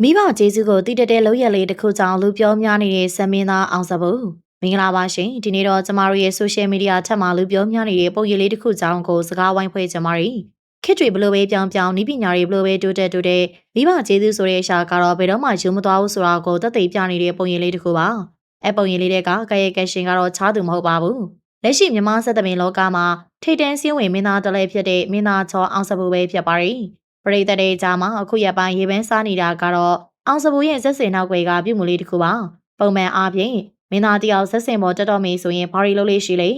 မိဘကျေးဇူးကိုတည်တတဲ့လောက်ရလေးတစ်ခုကြောင့်လူပြောများနေတဲ့ဆမင်းသားအောင်စဘူးမင်္ဂလာပါရှင်ဒီနေ့တော့ကျမတို့ရဲ့ social media ထက်မှလူပြောများနေတဲ့ပုံရိပ်လေးတစ်ခုကြောင့်ကိုစကားဝိုင်းဖွဲ့ကြမှာရီခစ်တွေဘလို့ပဲပြောင်းပြောင်းဤပညာတွေဘလို့ပဲတိုးတက်မိဘကျေးဇူးဆိုတဲ့အရာကတော့ဘယ်တော့မှယူမသွားဘူးဆိုတာကိုသက်သေပြနေတဲ့ပုံရိပ်လေးတစ်ခုပါပုံရိပ်လေးတွေကကာယကရှင်ကတော့ချားသူမဟုတ်ပါဘူးလက်ရှိမြန်မာစက်သမင်လောကမှာထိတ်တန်းစင်းဝင်မင်းသားတလဲဖြစ်တဲ့မင်းသားချောအောင်စဘူးပဲဖြစ်ပါရီပရိသတ်တဲ့ကြားမှာအခုရပိုင်းရေပန်းစားနေတာကတော့အောင်စပူရဲ့ဇက်စင်နောက်ွယ်ကပြုမှုလေးတစ်ခုပါပုံမှန်အားဖြင့်မင်းသားတယောက်ဇက်စင်ပေါ်တက်တော့မေးဆိုရင်ဘာရီလုပ်လေးရှိလေ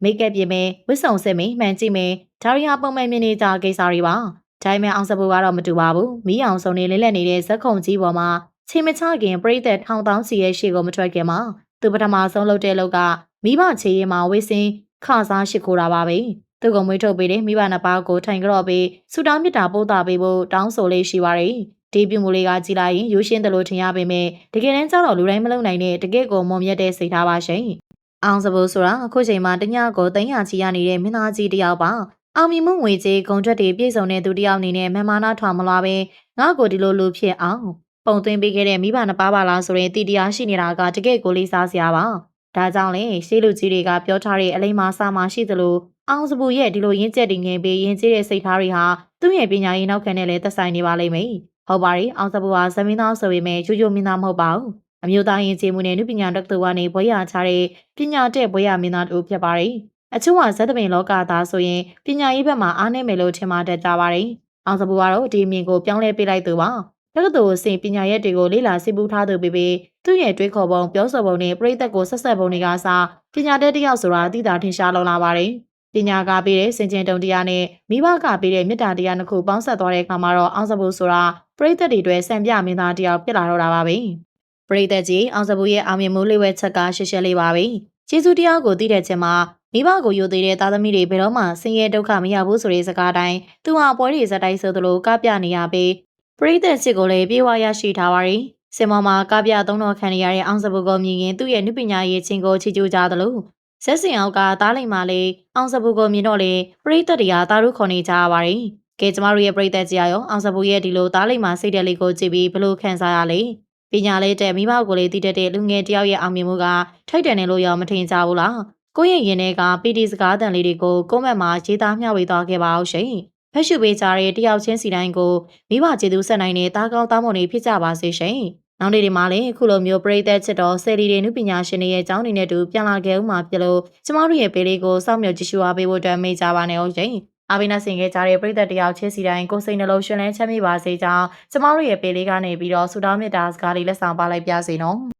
မိတ်ကပ်ပြင်မယ်ဝစ်ဆောင်စစ်မယ်မှန်ကြည့်မယ်ဒါရီဟာပုံမှန်မြင်နေကြကိစ္စတွေပါဒါပေမဲ့အောင်စပူကတော့မတူပါဘူးမီးအောင်စုံနေလဲလက်နေတဲ့ဇက်ခုံကြီးပေါ်မှာချိန်မချခင်ပရိသတ်ထောင်တောင်းစီရဲ့ရှေ့ကိုမထွက်ခင်မှာသူပထမဆုံးလုပ်တဲ့လောက်ကမိဘချေရင်မှာဝစ်စင်ခစားရှိခိုးတာပါပဲသူကမွေးထုတ်ပေးတဲ့မိဘနှစ်ပါးကိုထိုင်ကြော့ပြီးဆူတောင်းမြစ်တာပို့တာပေးဖို့တောင်းဆိုလေးရှိပါတယ်ဒီပြုမှုလေးကကြည်လိုက်ရင်ရိုးရှင်းတယ်လို့ထင်ရပေမဲ့တကယ်တမ်းကျတော့လူတိုင်းမလုံနိုင်တဲ့တကယ့်ကိုမုံမြတ်တဲ့စိတ်ထားပါရှင်။အောင်စပူဆိုတာအခုချိန်မှာတညကို300ချီရနေတဲ့မင်းသားကြီးတယောက်ပါ။အောင်မြင်မှုငွေကြေးဂုံထွက်တွေပြည့်စုံတဲ့သူတယောက်အနေနဲ့မန်မာနာထွာမလာပဲငါ့ကိုဒီလိုလူဖြစ်အောင်ပုံသွင်းပေးခဲ့တဲ့မိဘနှစ်ပါးပါလားဆိုရင်တည်တရားရှိနေတာကတကယ့်ကိုလေးစားစရာပါ။ဒါကြောင့်လေရှေးလူကြီးတွေကပြောထားတဲ့အလိမ္မာစာမရှိသလိုအောင်စပူရဲ့ဒီလိုရင်းချက်တင်ငယ်ပြီးရင်ကျေးတဲ့စိတ်ထားတွေဟာသူ့ရဲ့ပညာရေးနောက်ခံနဲ့လည်းသက်ဆိုင်နေပါလိမ့်မယ်။ဟုတ်ပါရီအောင်စပူဟာဇမင်းသားဆိုပေမဲ့ရိုးရိုးမင်းသားမဟုတ်ပါဘူးအမျိုးသားရင်ကျေးမှုနဲ့နုပညာတက္ကသိုလ်ကနေဘွဲရချတဲ့ပညာတဲ့ဘွဲရမင်းသားတို့ဖြစ်ပါရီအချို့ဟာဇက်တပင်လောကသားဆိုရင်ပညာရေးဘက်မှာအားနည်းမယ်လို့ထင်မှတတ်ကြပါရီအောင်စပူကတော့ဒီအမြင်ကိုပြောင်းလဲပေးလိုက်သူပါတက္ကသိုလ်ဆင်ပညာရက်တွေကိုလေ့လာစစ်ပူးထားသူပြီးသူ့ရဲ့တွေးခေါ်ပုံပြောဆိုပုံနဲ့ပြိသက်ကိုဆက်ဆက်ပုံတွေကစားပညာတဲ့တယောက်ဆိုတာအသိသာထင်ရှားလုံလာပါရီပညာကပေးတဲ့စင်ကျင်တုံတရားနဲ့မိဘကပေးတဲ့မေတ္တာတရားနှစ်ခုပေါင်းဆက်သွားတဲ့အခါမှာတော့အောင်စပူဆိုတာပရိသတ်တွေအတွက်စံပြမင်းသားတယောက်ဖြစ်လာတော့တာပါပဲပရိသတ်ကြီးအောင်စပူရဲ့အောင်မြင်မှုလေးဝဲချက်ကရှက်ရှက်လေးပါပဲကျေးဇူးတရားကိုသိတဲ့ချက်မှာမိဘကိုယိုသေးတဲ့သားသမီးတွေဘယ်တော့မှဆင်းရဲဒုက္ခမရဘူးဆိုတဲ့စကားတိုင်းသူဟာပွဲတွေဇက်တိုင်းဆိုသလိုကပြနေရပြီးပရိသတ်စစ်ကိုလည်းပြေဝရရှိထားပါရီစင်မောမှာကပြသုံးတော်ခံရတဲ့အောင်စပူကိုမြင်ရင်သူ့ရဲ့နုပညာရေးချင်းကိုချီးကျူးကြသလိုဇက်စင်အောက်ကသားလိမ္မာလေးအောင်စပူကိုမြင်တော့လေပရိသတ်တွေကသားတို့ခေါ်နေကြပါရီကဲကျမတို့ရဲ့ပရိသတ်ကြီးရောအောင်စပူရဲ့ဒီလိုသားလိမ္မာစိတ်ဓာတ်လေးကိုကြည့်ပြီးဘလို့ခံစားရလဲပညာလေးတဲ့မိဘကိုလေးတည်တတ်တဲ့လူငယ်တယောက်ရဲ့အောင်မြင်မှုကထိုက်တန်တယ်လို့ရောမထင်ကြဘူးလားကိုယ့်ရဲ့ရင်ထဲကပီတီစကားတန်လေးတွေကိုကိုယ့်မက်မှာရေးသားမျှဝေသွားခဲ့ပါအောင်ရှင်ဖက်ရှုပေးကြတဲ့တယောက်ချင်းစီတိုင်းကိုမိဘကျေးဇူးဆက်နိုင်တဲ့တားကောင်းတားမွန်တွေဖြစ်ကြပါစေရှင်နောက်နေ့ဒီမှာလည်းအခုလိုမျိုးပရိသတ်ချစ်တော်ဆယ်လီတွေနုပညာရှင်တွေရဲ့အကြောင်းတွေနဲ့တူပြန်လာခဲ့ဦးမှာဖြစ်လို့ကျမတို့ရဲ့ပေးလေးကိုစောင့်မျှော်ကြည့်ရှုအားပေးဖို့အတွက်မေ့ကြပါနဲ့အောင်ရှင်အားပေးနေဆင်ခဲ့ကြတဲ့ပရိသတ်တယောက်ချင်းစီတိုင်းကိုစိတ်နှလုံးရှင်လန်းချမ်းမြေ့ပါစေကြောင်းကျမတို့ရဲ့ပေးလေးကနေပြီးတော့ဆုတောင်းမေတ္တာစကားလေးလက်ဆောင်ပါလိုက်ပါစေနော်